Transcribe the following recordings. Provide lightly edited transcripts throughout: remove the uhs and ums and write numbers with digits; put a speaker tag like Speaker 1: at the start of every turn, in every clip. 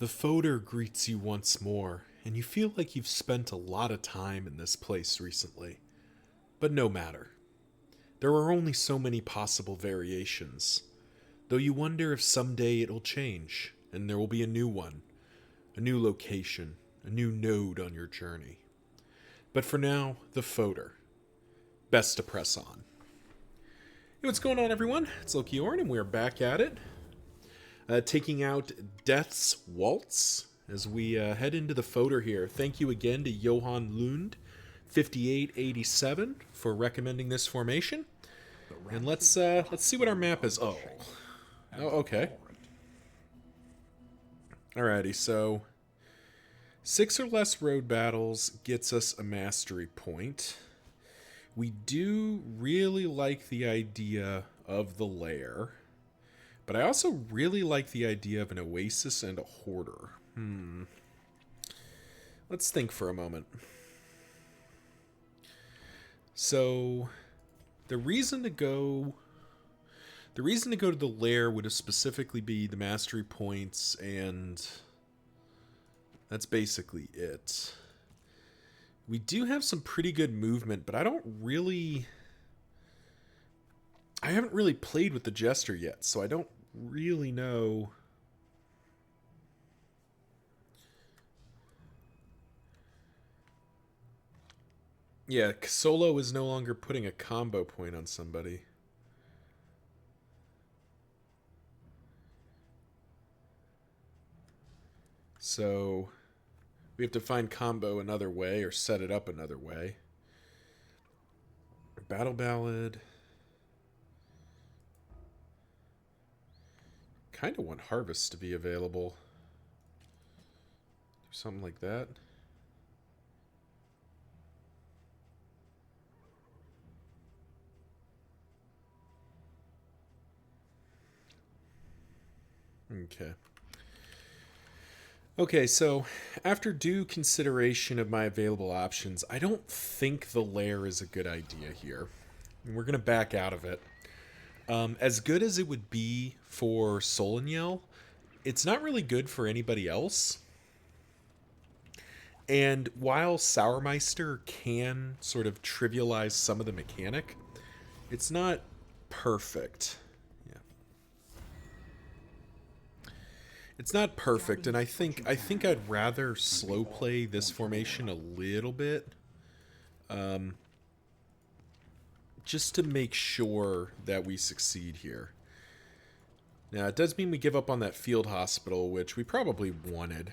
Speaker 1: The folder greets you once more, and you feel like you've spent a lot of time in this place recently. But no matter. There are only so many possible variations, though you wonder if someday it'll change, and there will be a new one, a new location, a new node on your journey. But for now, the folder. Best to press on. Hey, what's going on, everyone? It's Loki Orn, and we're back at it. Taking out Death's Waltz as we head into the folder here. Thank you again to Johan Lund, 5887, for recommending this formation. And let's see what our map is. Oh, okay. Alrighty, so 6 or less road battles gets us a mastery point. We do really like the idea of the lair, but I also really like the idea of an oasis and a hoarder. Let's think for a moment. So the reason to go to the lair would specifically be the mastery points, and that's basically it. We do have some pretty good movement, but I haven't really played with the Jester yet, so I don't really know. Yeah, solo is no longer putting a combo point on somebody. So we have to find combo another way or set it up another way. Battle Ballad. Kind of want Harvest to be available. Do something like that. Okay, so after due consideration of my available options, I don't think the lair is a good idea here. We're going to back out of it. As good as it would be for Solaniel, it's not really good for anybody else. And while Sourmeister can sort of trivialize some of the mechanic, it's not perfect. It's not perfect, and I think I'd rather slow play this formation a little bit, just to make sure that we succeed here. Now, it does mean we give up on that field hospital, which we probably wanted.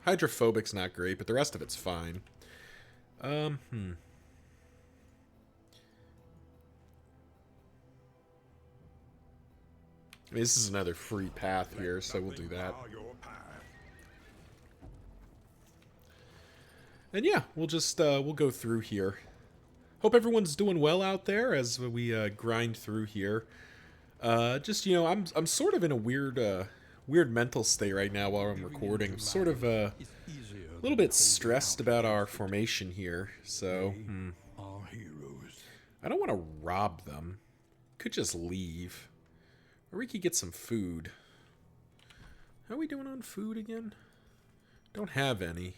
Speaker 1: Hydrophobic's not great, but the rest of it's fine. I mean, this is another free path here, so we'll do that. And yeah, we'll just we'll go through here. Hope everyone's doing well out there as we grind through here. Just, you know, I'm sort of in a weird mental state right now while I'm recording. Sort of a little bit stressed about our formation here. So I don't want to rob them. Could just leave. Or we could get some food. How are we doing on food again? Don't have any.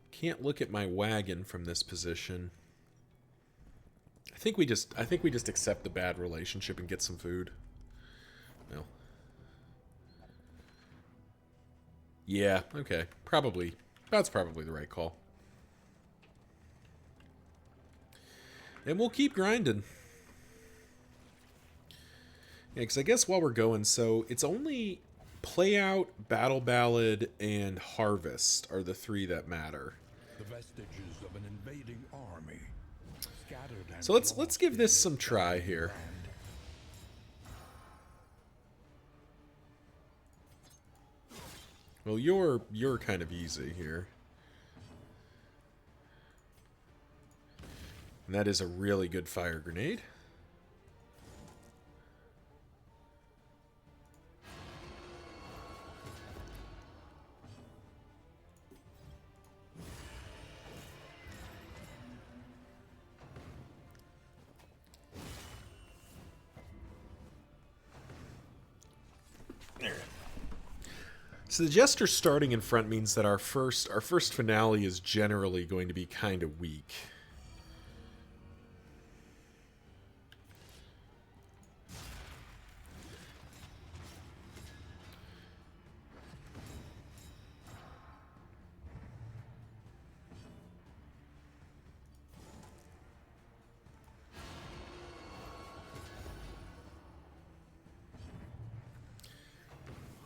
Speaker 1: Can't look at my wagon from this position. I think we just accept the bad relationship and get some food. No. Yeah, okay. Probably. That's probably the right call. And we'll keep grinding. Yeah, because I guess while we're going, so it's only Play Out, Battle Ballad, and Harvest are the 3 that matter.
Speaker 2: The vestiges of an invading army.
Speaker 1: So let's give this some try here. Well, you're kind of easy here. And that is a really good fire grenade. So the Jester starting in front means that our first finale is generally going to be kind of weak.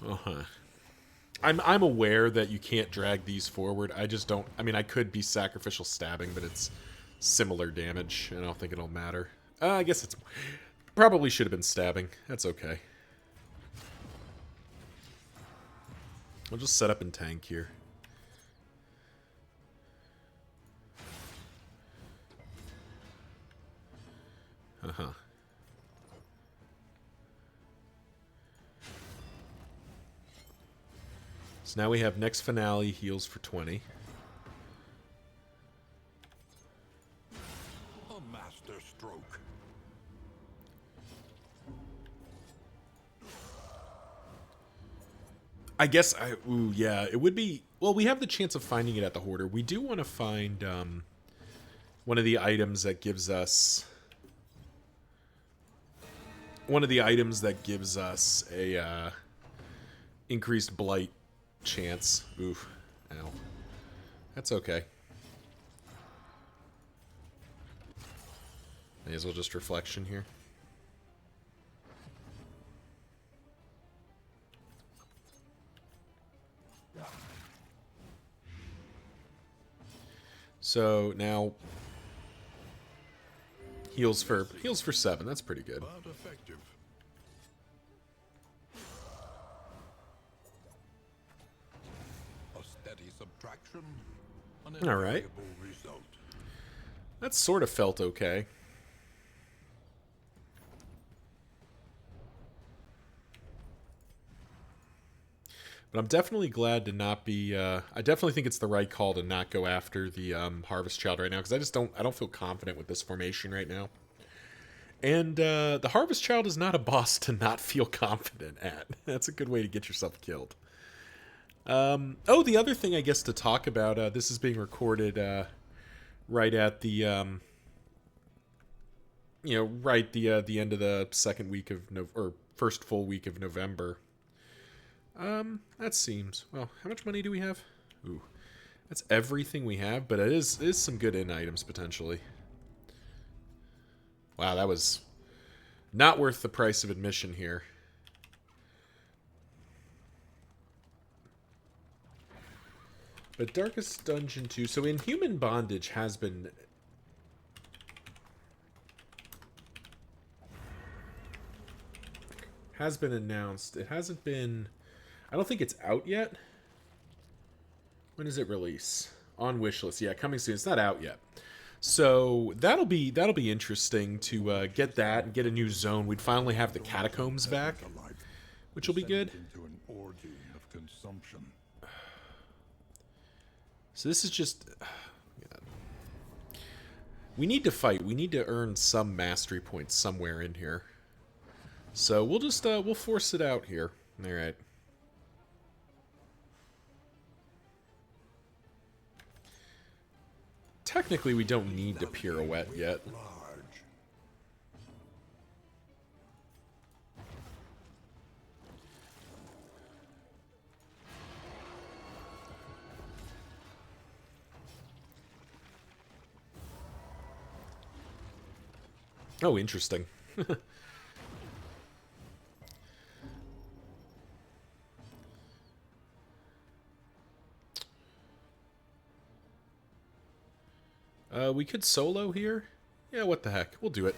Speaker 1: Uh-huh. I'm aware that you can't drag these forward. I just don't... I mean, I could be sacrificial stabbing, but it's similar damage, and I don't think it'll matter. I guess it's... Probably should have been stabbing. That's okay. I'll just set up and tank here. Uh-huh. So now we have next finale heals for 20.
Speaker 2: A master stroke.
Speaker 1: I guess ooh, yeah, it would be... Well, we have the chance of finding it at the Hoarder. We do want to find one of the items that gives us... One of the items that gives us a increased blight chance. Oof. Ow. That's okay. May as well just reflection here. So now heals for 7. That's pretty good.
Speaker 2: But effective. A steady subtraction. An
Speaker 1: All right.
Speaker 2: invariable result.
Speaker 1: That sort of felt okay. But I'm definitely glad to not be... I definitely think it's the right call to not go after the Harvest Child right now, because I don't feel confident with this formation right now. And the Harvest Child is not a boss to not feel confident at. That's a good way to get yourself killed. Oh, the other thing I guess to talk about, this is being recorded right at the... the end of the second week of or first full week of November. That seems... Well, how much money do we have? Ooh. That's everything we have, but it is some good in items, potentially. Wow, that was not worth the price of admission here. But Darkest Dungeon 2... So Inhuman Bondage has been... announced. It hasn't been... I don't think it's out yet. When does it release? On wishlist. Yeah, coming soon. It's not out yet. So that'll be interesting to get that and get a new zone. We'd finally have the catacombs back, which will be good.
Speaker 2: Into an orgy of consumption.
Speaker 1: So this is just... We need to fight. We need to earn some mastery points somewhere in here. So we'll just we'll force it out here. All right. Technically, we don't need to pirouette yet. Oh, interesting. We could solo here. Yeah, what the heck. We'll do it.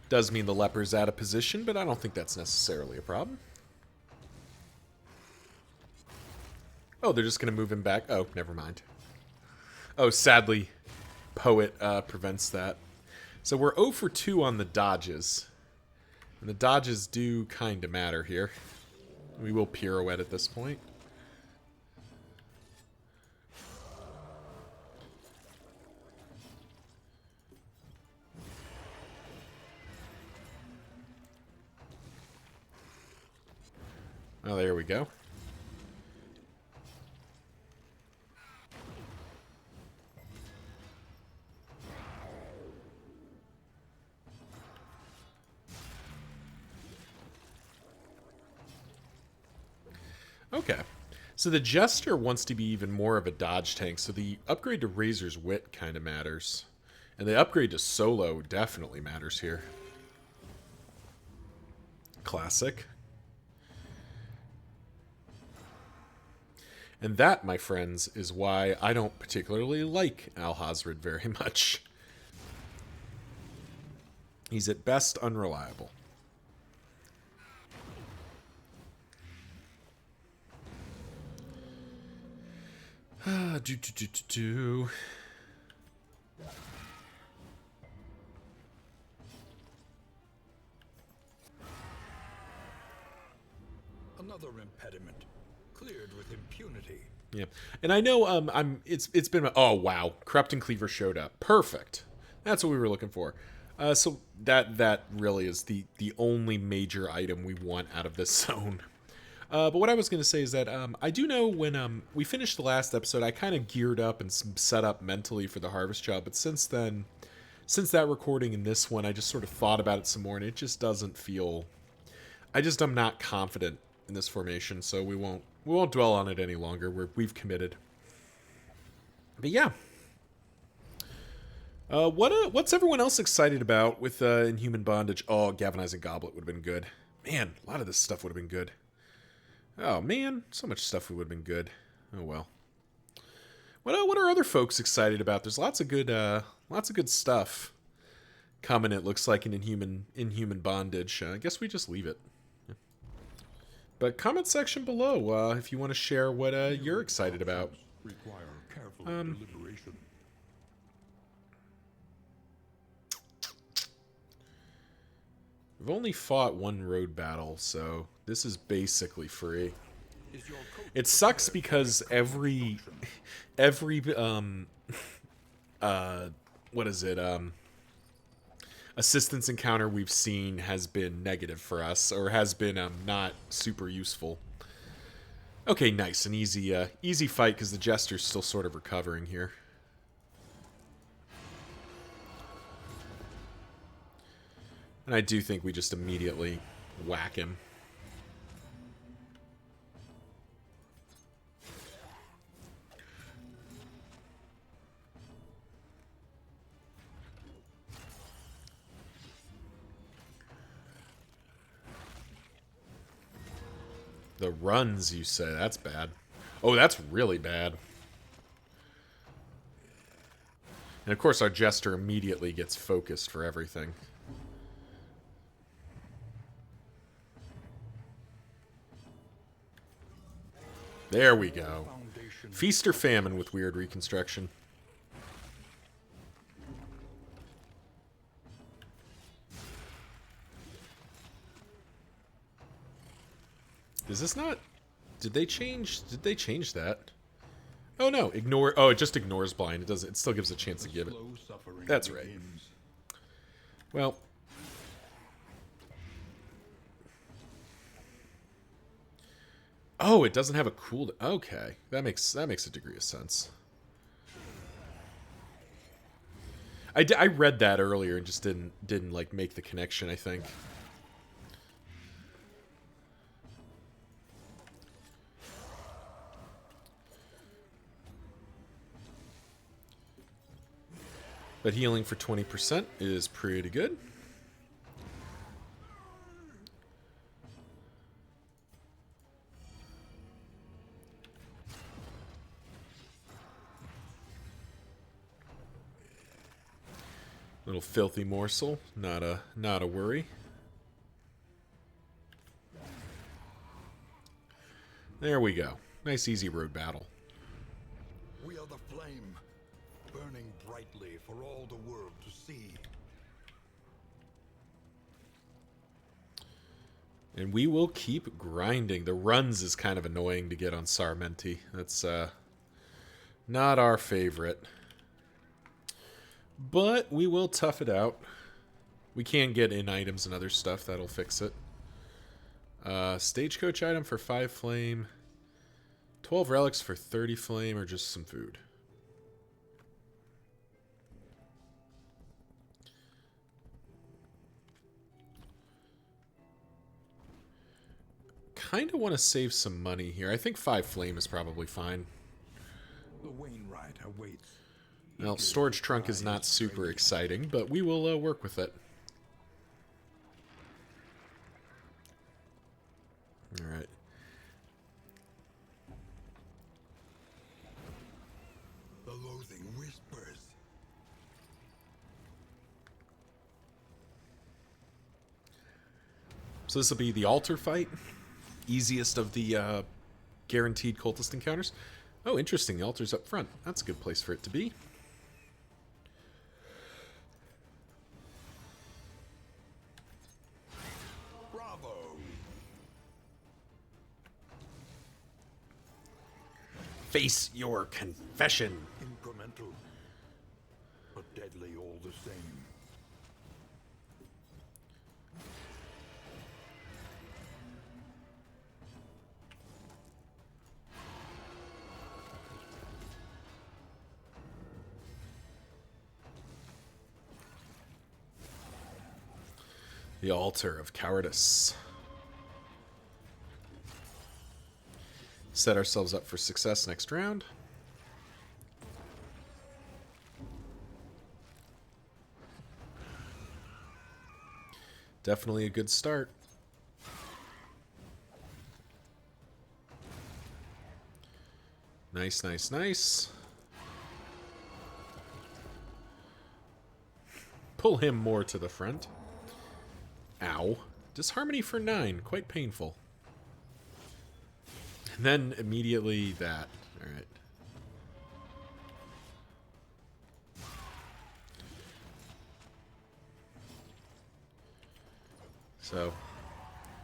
Speaker 1: Does mean the leper's out of position, but I don't think that's necessarily a problem. Oh, they're just going to move him back. Oh, never mind. Oh, sadly, Poet prevents that. So we're 0 for 2 on the dodges. And the dodges do kind of matter here. We will pirouette at this point. Oh, there we go. Okay. So the Jester wants to be even more of a dodge tank, so the upgrade to Razor's Wit kind of matters. And the upgrade to Solo definitely matters here. Classic. And that, my friends, is why I don't particularly like Alhazred very much. He's at best unreliable. Do.
Speaker 2: Another impediment cleared with impunity.
Speaker 1: Yeah, and I know it's been, oh wow, Corrupting Cleaver showed up. Perfect. That's what we were looking for. So that really is the only major item we want out of this zone. But what I was going to say is that I do know when we finished the last episode, I kind of geared up and set up mentally for the Harvest Job. But since then, since that recording and this one, I just sort of thought about it some more, and it just doesn't feel. I'm not confident in this formation, so we won't dwell on it any longer. We've committed. But yeah. What's everyone else excited about with Inhuman Bondage? Oh, Galvanizing Goblet would have been good. Man, a lot of this stuff would have been good. Oh man, so much stuff would have been good. Oh well. What are other folks excited about? There's lots of good stuff coming. It looks like in Inhuman Bondage. I guess we just leave it. Yeah. But comment section below if you want to share what you're excited about.
Speaker 2: Require careful deliberation.
Speaker 1: We've only fought one road battle, so this is basically free. It sucks because every what is it, assistance encounter we've seen has been negative for us, or has been not super useful. Okay, nice, an easy fight because the Jester's still sort of recovering here. And I do think we just immediately whack him. The runs, you say? That's bad. Oh, that's really bad. And of course our Jester immediately gets focused for everything. There we go. Feast or famine with weird reconstruction. Is this not... Did they change that? Oh no, ignore... Oh, it just ignores blind. It doesn't... It still gives a chance to give it. That's right. Well... Oh, it doesn't have a cooldown. Okay, that makes a degree of sense. I read that earlier and just didn't like make the connection, I think. But healing for 20% is pretty good. Little filthy morsel, not a worry. There we go. Nice easy road battle.
Speaker 2: We are the flame, burning brightly for all the world to see.
Speaker 1: And we will keep grinding. The runs is kind of annoying to get on Sarmenti. That's not our favorite. But we will tough it out. We can get in items and other stuff. That'll fix it. Stagecoach item for 5 flame. 12 relics for 30 flame, or just some food? Kind of want to save some money here. I think 5 flame is probably fine.
Speaker 2: The Wainwright awaits.
Speaker 1: Well, storage trunk is not super exciting, but we will work with it. Alright.
Speaker 2: The loathing whispers.
Speaker 1: So this will be the altar fight. Easiest of the guaranteed cultist encounters. Oh, interesting. The altar's up front. That's a good place for it to be.
Speaker 2: Bravo!
Speaker 1: Face your confession.
Speaker 2: Incremental, but deadly all the same.
Speaker 1: The altar of cowardice. Set ourselves up for success next round. Definitely a good start. Nice, nice, nice. Pull him more to the front. Ow. Disharmony for 9. Quite painful. And then immediately that. Alright. So,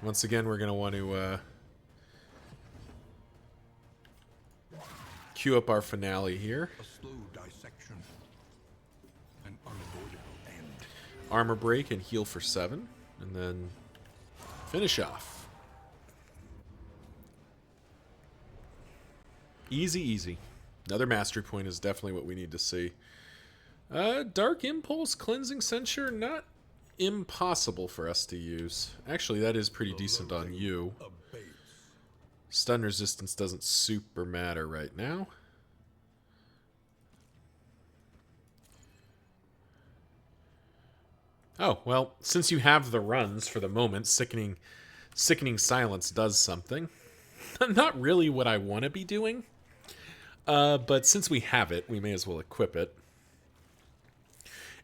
Speaker 1: once again, we're going to want to queue up our finale here.
Speaker 2: A slow dissection. An unavoidable end.
Speaker 1: Armor break and heal for 7. And then finish off. Easy, easy. Another mastery point is definitely what we need to see. Dark Impulse, Cleansing Censure, not impossible for us to use. Actually, that is pretty decent on you.
Speaker 2: Abates.
Speaker 1: Stun resistance doesn't super matter right now. Oh, well, since you have the runs for the moment, Sickening Silence does something. Not really what I want to be doing. But since we have it, we may as well equip it.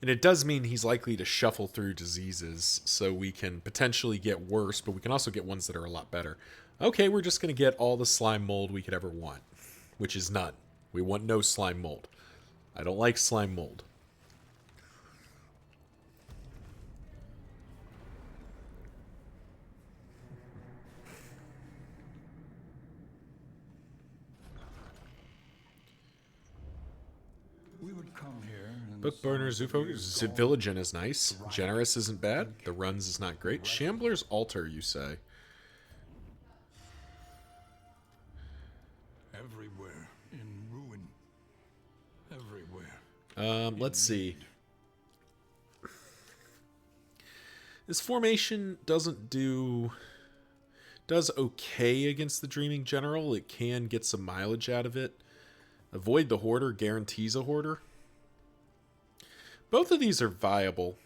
Speaker 1: And it does mean he's likely to shuffle through diseases, so we can potentially get worse, but we can also get ones that are a lot better. Okay, we're just going to get all the slime mold we could ever want, which is none. We want no slime mold. I don't like slime mold.
Speaker 2: We would come here.
Speaker 1: Bookburner, Zufo, Villagen is nice. Generous isn't bad. The runs is not great. Shambler's Altar, you say?
Speaker 2: Everywhere in ruin. Everywhere.
Speaker 1: Let's see. This formation does okay against the Dreaming General. It can get some mileage out of it. Avoid the Hoarder guarantees a Hoarder. Both of these are viable.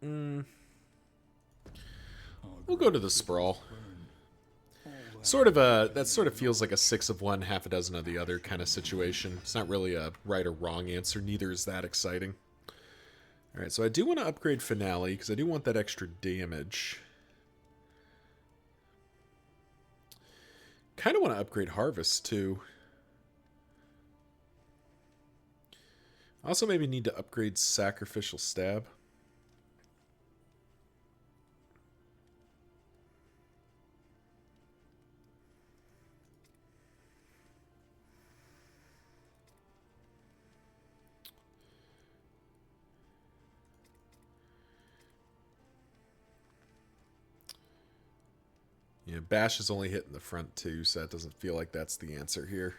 Speaker 1: We'll go to the Sprawl. That sort of feels like a 6 of one, half a dozen of the other kind of situation. It's not really a right or wrong answer. Neither is that exciting. Alright, so I do want to upgrade Finale, because I do want that extra damage. Kind of want to upgrade Harvest, too. Also maybe need to upgrade Sacrificial Stab. Yeah, bash is only hitting the front too, so that doesn't feel like that's the answer here.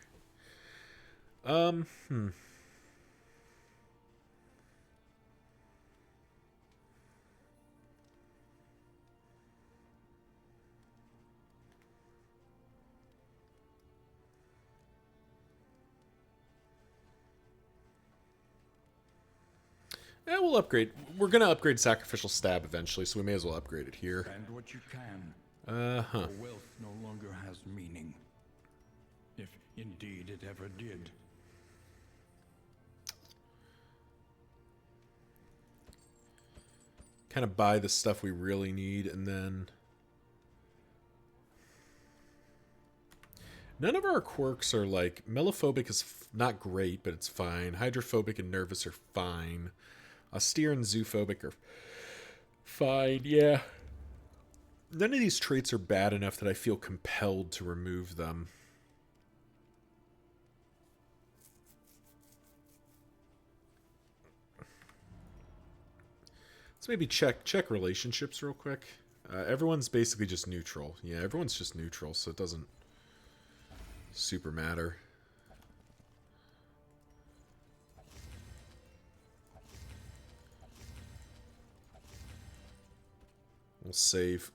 Speaker 1: Hmm. Yeah, we'll upgrade. We're gonna upgrade Sacrificial Stab eventually, so we may as well upgrade it here.
Speaker 2: Spend what you can.
Speaker 1: Uh-huh.
Speaker 2: For wealth no longer has meaning. If indeed it ever did.
Speaker 1: Kind of buy the stuff we really need, and then... None of our quirks are like... Mellophobic is not great, but it's fine. Hydrophobic and Nervous are fine. Austere and Zoophobic are fine, yeah. None of these traits are bad enough that I feel compelled to remove them. Let's maybe check relationships real quick. Everyone's basically just neutral. Yeah, everyone's just neutral, so it doesn't super matter. We'll save.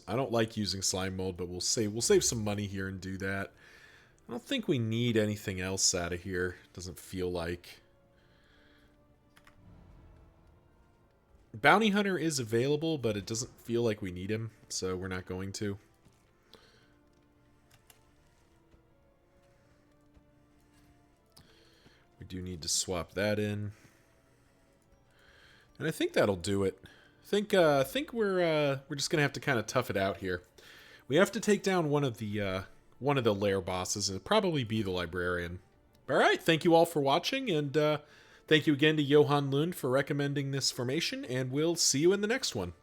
Speaker 1: I don't like using slime mold, but we'll save some money here and do that. I don't think we need anything else out of here. Doesn't feel like. Bounty Hunter is available, but it doesn't feel like we need him, so we're not going to. We do need to swap that in. And I think that'll do it. I think we're just gonna have to kind of tough it out here. We have to take down one of the lair bosses, and it'll probably be the librarian. All right, thank you all for watching, and thank you again to Johan Lund for recommending this formation, and we'll see you in the next one.